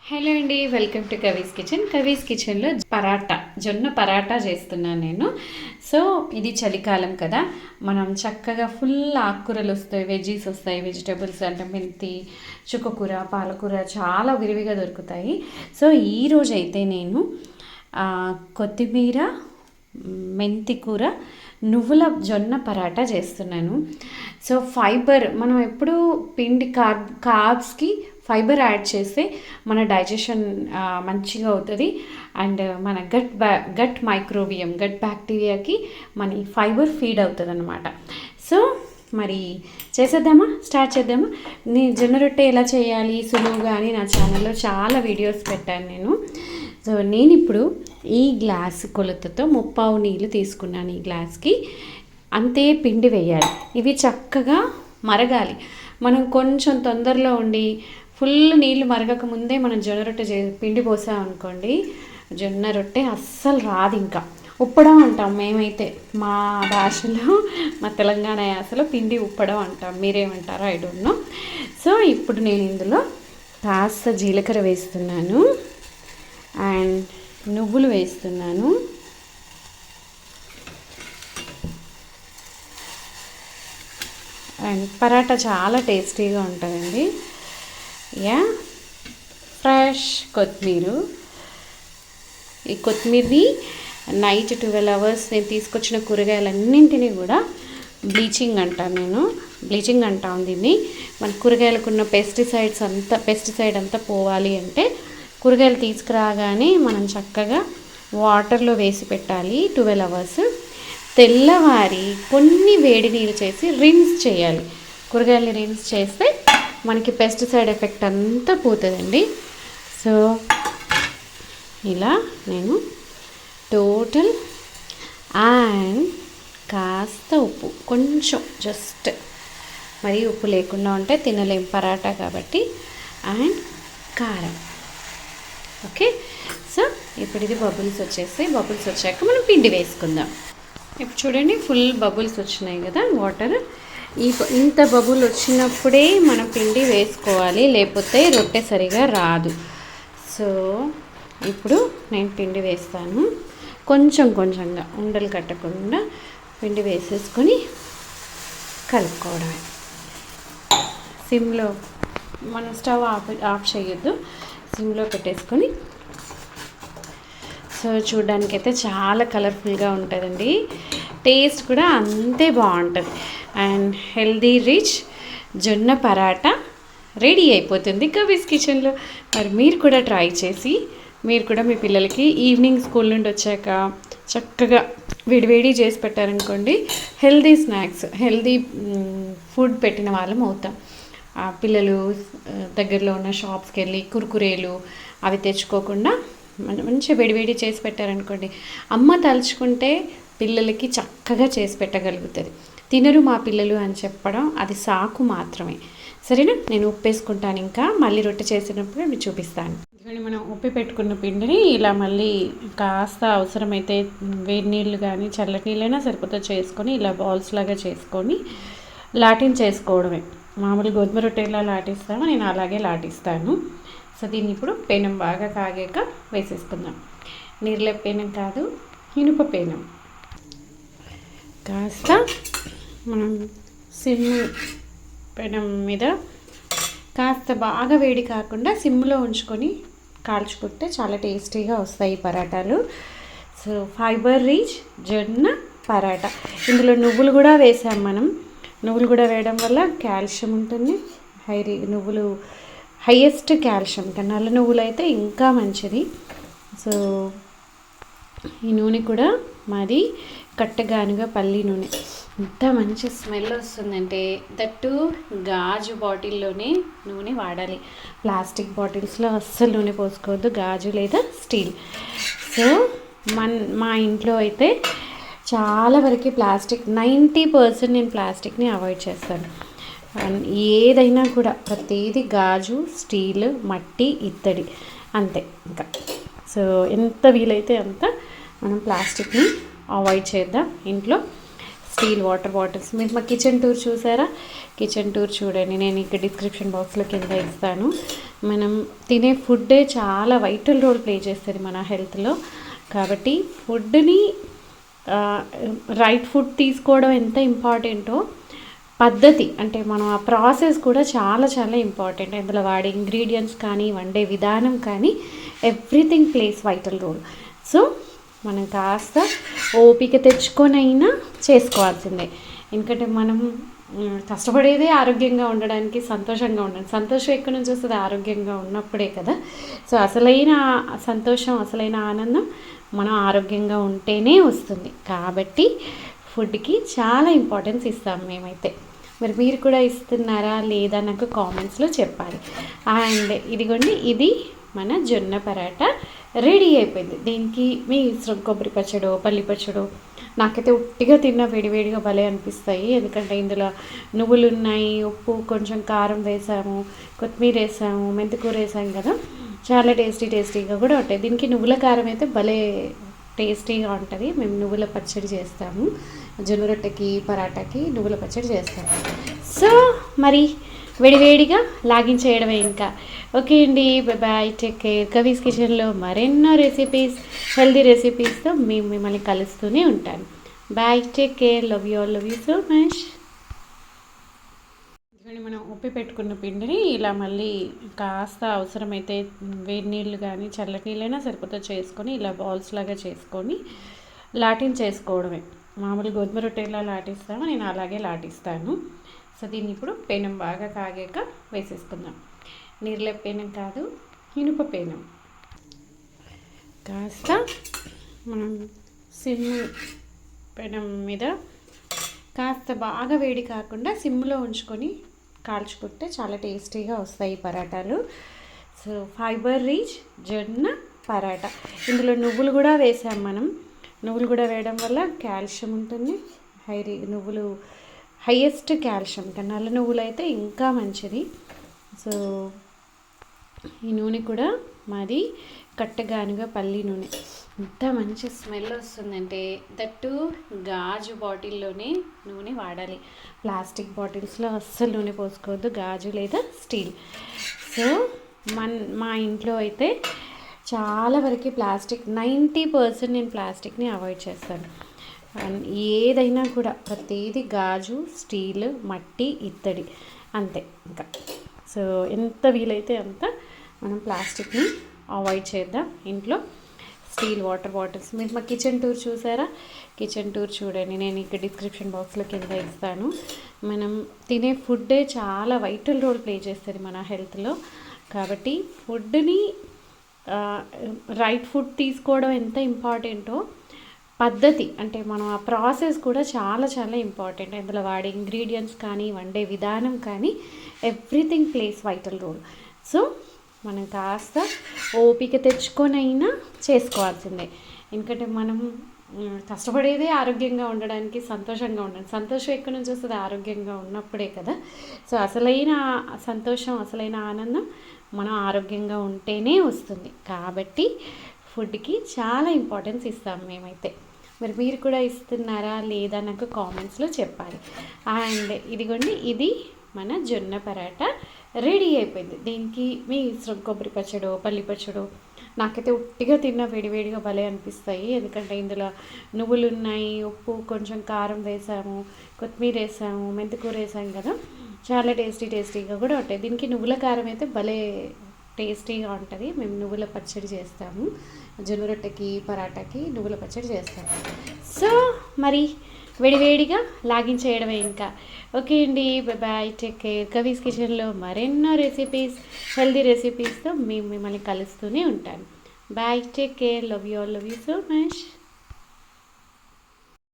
Hello అండి, welcome to Kavi's kitchen. Kavi's కిచెన్లో జొన్న పరాటా చేస్తున్నాను నేను. సో ఇది చలికాలం కదా, మనం చక్కగా ఫుల్ ఆకుకూరలు వస్తాయి, వెజ్జీస్ వస్తాయి, వెజిటేబుల్స్ అంటే మెంతి, చుక్కకూర, పాలకూర చాలా విరివిగా దొరుకుతాయి. సో ఈరోజు అయితే నేను కొత్తిమీర, మెంతి కూర, నువ్వుల జొన్న పరాటా చేస్తున్నాను. సో ఫైబర్, మనం ఎప్పుడు పిండి కార్బ్స్కి ఫైబర్ యాడ్ చేస్తే మన డైజెషన్ మంచిగా అవుతుంది. అండ్ మన గట్ మైక్రోబియం, గట్ బ్యాక్టీరియాకి మన ఫైబర్ ఫీడ్ అవుతుంది అన్నమాట. సో మరి స్టార్ట్ చేద్దామా. జొన్న రొట్టె ఎలా చేయాలి సులువుగా అని నా ఛానల్లో చాలా వీడియోస్ పెట్టాను నేను. సో నేను ఇప్పుడు ఈ గ్లాస్ కొలతతో 3 నీళ్ళు తీసుకున్నాను. ఈ గ్లాస్కి అంతే పిండి వేయాలి. ఇవి చక్కగా మరగాలి. మనం కొంచెం తొందరలో ఉండి ఫుల్ నీళ్ళు మరగక ముందే మనం జొన్న రొట్టె పిండి పోసామనుకోండి, జొన్న రొట్టె అస్సలు రాదు. ఇంకా ఉప్పడం అంటాం మేమైతే, మా భాషలో, మా తెలంగాణ యాసలో పిండి ఉప్పడం అంటాం. మీరేమంటారో ఐ డోంట్ నో. సో ఇప్పుడు నేను ఇందులో కాస్త జీలకర్ర వేస్తున్నాను అండ్ నువ్వులు వేస్తున్నాను. అండ్ పరాటా చాలా టేస్టీగా ఉంటుందండి. ఫ్రెష్ కొత్తిమీర. ఈ కొత్తిమీరని నైట్ 12 hours నేను తీసుకొచ్చిన కూరగాయలన్నింటినీ కూడా బ్లీచింగ్ అంటాను దీన్ని. మన కూరగాయలకున్న పెస్టిసైడ్ అంతా పోవాలి అంటే కూరగాయలు తీసుకురాగానే మనం చక్కగా వాటర్లో వేసి పెట్టాలి 12 hours. తెల్లవారి కొన్ని వేడి నీళ్ళు చేసి రిన్స్ చేయాలి. కూరగాయలు రిన్స్ చేస్తే మనకి పెస్టిసైడ్ ఎఫెక్ట్ అంతా పోతుందండి. సో ఇలా నేను టోటల్ అండ్ కాస్త ఉప్పు, కొంచెం జస్ట్ మరీ ఉప్పు లేకుండా ఉంటే తినలేం పరాటా కాబట్టి, అండ్ కారం. ఓకే, సో ఇప్పుడు ఇది బబుల్స్ వచ్చాక మనం పిండి వేసుకుందాం. ఇప్పుడు చూడండి, ఫుల్ బబుల్స్ వచ్చినాయి కదా వాటర్. ఇంత బబుల్ వచ్చినప్పుడే మనం పిండి వేసుకోవాలి, లేకపోతే రొట్టె సరిగా రాదు. సో ఇప్పుడు నేను పిండి వేస్తాను. కొంచెంగా ఉండలు కట్టకుండా పిండి వేసేసుకొని కలుపుకోవడమే. సిమ్లో, మనం స్టవ్ ఆఫ్ చేయొద్దు, సిమ్లో పెట్టేసుకొని. సో చూడడానికైతే చాలా కలర్ఫుల్గా ఉంటుందండి, టేస్ట్ కూడా అంతే బాగుంటుంది. అండ్ హెల్దీ రిచ్ జొన్న పరాటా రెడీ అయిపోతుంది కవీస్ కిచెన్లో. మరి మీరు కూడా ట్రై చేసి, మీరు కూడా మీ పిల్లలకి ఈవినింగ్ స్కూల్ నుండి వచ్చాక చక్కగా వేడివేడి చేసి పెట్టారనుకోండి, హెల్దీ స్నాక్స్, హెల్దీ ఫుడ్ పెట్టిన వాళ్ళం అవుతాం. పిల్లలు దగ్గరలో ఉన్న షాప్స్కి వెళ్ళి కుర్కురేలు అవి తెచ్చుకోకుండా మంచిగా వేడివేడి చేసి పెట్టారనుకోండి, అమ్మ తలుచుకుంటే పిల్లలకి చక్కగా చేసి పెట్టగలుగుతుంది. తినరు మా పిల్లలు అని చెప్పడం అది సాకు మాత్రమే. సరేనా, నేను ఉప్పేసుకుంటాను. ఇంకా మళ్ళీ రొట్టె చేసినప్పుడు అవి చూపిస్తాను. కానీ మనం ఉప్పి పెట్టుకున్న పిండిని ఇలా మళ్ళీ కాస్త అవసరమైతే వేడి నీళ్ళు కానీ చల్లటి నీళ్ళైనా సరిపోతుంది చేసుకొని, ఇలా బాల్స్ లాగా చేసుకొని లాటిన్ చేసుకోవడమే. మామూలు గోధుమ రొట్టె ఎలా లాటిస్తామో నేను అలాగే లాటిస్తాను. సో దీన్ని ఇప్పుడు పేనం బాగా కాగాక వేసేసుకుందాం. నీళ్ళ పేనం కాదు, ఇనుప పేనం. కాస్త మనం సిమ్ పెనం మీద కాస్త బాగా వేడి కాకుండా సిమ్లో ఉంచుకొని కాల్చుకుంటే చాలా టేస్టీగా వస్తాయి ఈ పరాటాలు. సో ఫైబర్ రిచ్ జొన్న పరాటా. ఇందులో నువ్వులు కూడా వేసాం మనం. నువ్వులు కూడా వేయడం వల్ల కాల్షియం ఉంటుంది. నువ్వులు హైయెస్ట్ కాల్షియం, ఇంకా నల్ల నువ్వులు అయితే ఇంకా మంచిది. సో ఈ నూనె కూడా మాది కట్టగానుగా పల్లి నూనె. ఎంత మంచి స్మెల్ వస్తుందంటే, దట్టు గాజు బాటిల్లోనే నూనె వాడాలి. ప్లాస్టిక్ బాటిల్స్లో అస్సలు నూనె పోసుకోవద్దు, గాజు లేదా స్టీల్. సో మా ఇంట్లో అయితే చాలా వరకు ప్లాస్టిక్, 90% నేను ప్లాస్టిక్ని అవాయిడ్ చేస్తాను. ఏదైనా కూడా ప్రతిదీ గాజు, స్టీల్, మట్టి, ఇత్తడి, అంతే. ఇంకా సో ఎంత వీలైతే అంత మనం ప్లాస్టిక్ని అవాయిడ్ చేద్దాం ఇంట్లో. Steel water bottles. మీరు మా కిచెన్ టూర్ చూసారా? కిచెన్ టూర్ చూడండి, నేను ఇక్కడ డిస్క్రిప్షన్ బాక్స్లో కింద ఇస్తాను. మనం తినే ఫుడ్డే చాలా వైటల్ రోల్ ప్లే చేస్తుంది మన హెల్త్లో. కాబట్టి ఫుడ్ని రైట్ ఫుడ్ తీసుకోవడం ఎంత ఇంపార్టెంటో, పద్ధతి అంటే మనం ఆ ప్రాసెస్ కూడా చాలా చాలా ఇంపార్టెంట్. ఇందులో వాడే ఇంగ్రీడియంట్స్ కానీ, వండే విధానం కానీ, everything plays vital role. So మనం కాస్త ఓపిక తెచ్చుకొనైనా చేసుకోవాల్సిందే. ఎందుకంటే మనం కష్టపడేదే ఆరోగ్యంగా ఉండడానికి, సంతోషంగా ఉండడానికి. సంతోషం ఎక్కడి నుంచి వస్తుంది? ఆరోగ్యంగా ఉన్నప్పుడే కదా. సో అసలైన సంతోషం, అసలైన ఆనందం మనం ఆరోగ్యంగా ఉంటేనే వస్తుంది. కాబట్టి ఫుడ్కి చాలా ఇంపార్టెన్స్ ఇస్తాం మేమైతే. మరి మీరు కూడా ఇస్తున్నారా లేదా నాకు కామెంట్స్లో చెప్పాలి. అండ్ ఇదిగోండి, ఇది మన జొన్న పరాటా రెడీ అయిపోయింది. దీనికి మీ ఇష్టం, కొబ్బరి పచ్చడో, పల్లి పచ్చడో. నాకైతే ఉట్టిగా తిన్న వేడివేడిగా భలే అనిపిస్తాయి. ఎందుకంటే ఇందులో నువ్వులు ఉన్నాయి, ఉప్పు, కొంచెం కారం వేసాము, కొత్తిమీర వేసాము, మెంతికూర వేసాము కదా. చాలా టేస్టీగా కూడా ఉంటాయి. దీనికి నువ్వుల కారం అయితే భలే టేస్టీగా ఉంటుంది. మేము నువ్వుల పచ్చడి చేస్తాము. జొన్న రొట్టెకి, పరాటాకి నువ్వుల పచ్చడి చేస్తాము. సో మరి వేడివేడిగా లాగించేయడమే ఇంకా. ఓకే అండి, బాయ్, టేక్ కేర్. కవీస్ కిచెన్లో మరెన్నో రెసిపీస్, హెల్దీ రెసిపీస్తో మేము మిమ్మల్ని కలుస్తూనే ఉంటాను. Bye, take care, love you all, love you so much. మనం ఉప్పి పెట్టుకున్న పిండిని ఇలా మళ్ళీ కాస్త అవసరమైతే వేడి నీళ్ళు కానీ చల్లటి నీళ్ళైనా సరిపోతే చేసుకొని ఇలా బాల్స్ లాగా చేసుకొని లాటిన్ చేసుకోవడమే. మామూలు గోధుమ రొట్టె ఎలా లాటిస్తామో నేను అలాగే లాటిస్తాను. సో దీన్ని ఇప్పుడు పెనం బాగా కాగాక వేసేసుకుందాం. నీళ్ళ పెనం కాదు, ఇనుప పెనం. కాస్త మనం సిమ్ పెనం మీద కాస్త బాగా వేడి కాకుండా సిమ్లో ఉంచుకొని కాల్చుకుంటే చాలా టేస్టీగా వస్తాయి ఈ పరాటాలు. సో ఫైబర్ రీచ్ జొన్న పరాటా. ఇందులో నువ్వులు కూడా వేసాం మనం. నువ్వులు కూడా వేయడం వల్ల కాల్షియం ఉంటుంది. నువ్వులు హైయెస్ట్ కాల్షియం. ఇంకా నల్ల నువ్వులు అయితే ఇంకా మంచిది. సో ఈ నూనె కూడా మాది కట్టగానుగా పల్లి నూనె. ఎంత మంచి స్మెల్ వస్తుందంటే, దట్టు గాజు బాటిల్లోనే నూనె వాడాలి. ప్లాస్టిక్ బాటిల్స్లో అస్సలు నూనె పోసుకోవద్దు, గాజు లేదా స్టీల్. సో మా ఇంట్లో అయితే చాలా వరకు ప్లాస్టిక్, 90% నేను ప్లాస్టిక్ని అవాయిడ్ చేస్తాను. ఏదైనా కూడా ప్రతిదీ గాజు, స్టీల్, మట్టి, ఇత్తడి, అంతే ఇంకా. సో ఎంత వీలైతే అంత మనం ప్లాస్టిక్ని అవాయిడ్ చేద్దాం ఇంట్లో. Steel water bottles. మీరు మా కిచెన్ టూర్ చూసారా? కిచెన్ టూర్ చూడండి, నేను ఇక్కడ డిస్క్రిప్షన్ బాక్స్లో కింద ఇస్తాను. మనం తినే ఫుడ్డే చాలా వైటల్ రోల్ ప్లే చేస్తుంది మన హెల్త్లో. కాబట్టి ఫుడ్ని రైట్ ఫుడ్ తీసుకోవడం ఎంత ఇంపార్టెంటో, పద్ధతి అంటే మనం ఆ ప్రాసెస్ కూడా చాలా చాలా ఇంపార్టెంట్. ఇందులో వాడే ఇంగ్రీడియంట్స్ కానీ, వండే విధానం కానీ, everything plays vital role. So మనం కాస్త ఓపిక తెచ్చుకొనైనా చేసుకోవాల్సిందే. ఎందుకంటే మనం కష్టపడేదే ఆరోగ్యంగా ఉండడానికి, సంతోషంగా ఉండడానికి. సంతోషం ఎక్కడి నుంచి వస్తుంది? ఆరోగ్యంగా ఉన్నప్పుడే కదా. సో అసలైన సంతోషం, అసలైన ఆనందం మనం ఆరోగ్యంగా ఉంటేనే వస్తుంది. కాబట్టి ఫుడ్కి చాలా ఇంపార్టెన్స్ ఇస్తాం మేమైతే. మరి మీరు కూడా ఇస్తున్నారా లేదా నాకు కామెంట్స్లో చెప్పాలి. అండ్ ఇదిగోండి, ఇది మన జొన్న పరాటా రెడీ అయిపోయింది. దీనికి మీ ఇష్టం, కొబ్బరి పచ్చడో, పల్లి పచ్చడో. నాకైతే ఉట్టిగా తిన్న వేడివేడిగా భలే అనిపిస్తాయి. ఎందుకంటే ఇందులో నువ్వులు ఉన్నాయి, ఉప్పు, కొంచెం కారం వేసాము, కొత్తిమీర వేసాము, మెంతికూర వేసాము కదా. చాలా టేస్టీగా కూడా ఉంటాయి. దీనికి నువ్వుల కారం అయితే భలే టేస్టీగా ఉంటుంది. మేము నువ్వుల పచ్చడి చేస్తాము. జొన్న రొట్టెకి, పరాటాకి నువ్వుల పచ్చడి చేస్తాము. సో మరి వేడివేడిగా లాగించేయడమే ఇంకా. ఓకే అండి, బాయ్, టేక్ కేర్. కవీస్ కిచెన్లో మరెన్నో రెసిపీస్, హెల్దీ రెసిపీస్తో మేము మిమ్మల్ని కలుస్తూనే ఉంటాను. Bye, take care, love you all, love you so much.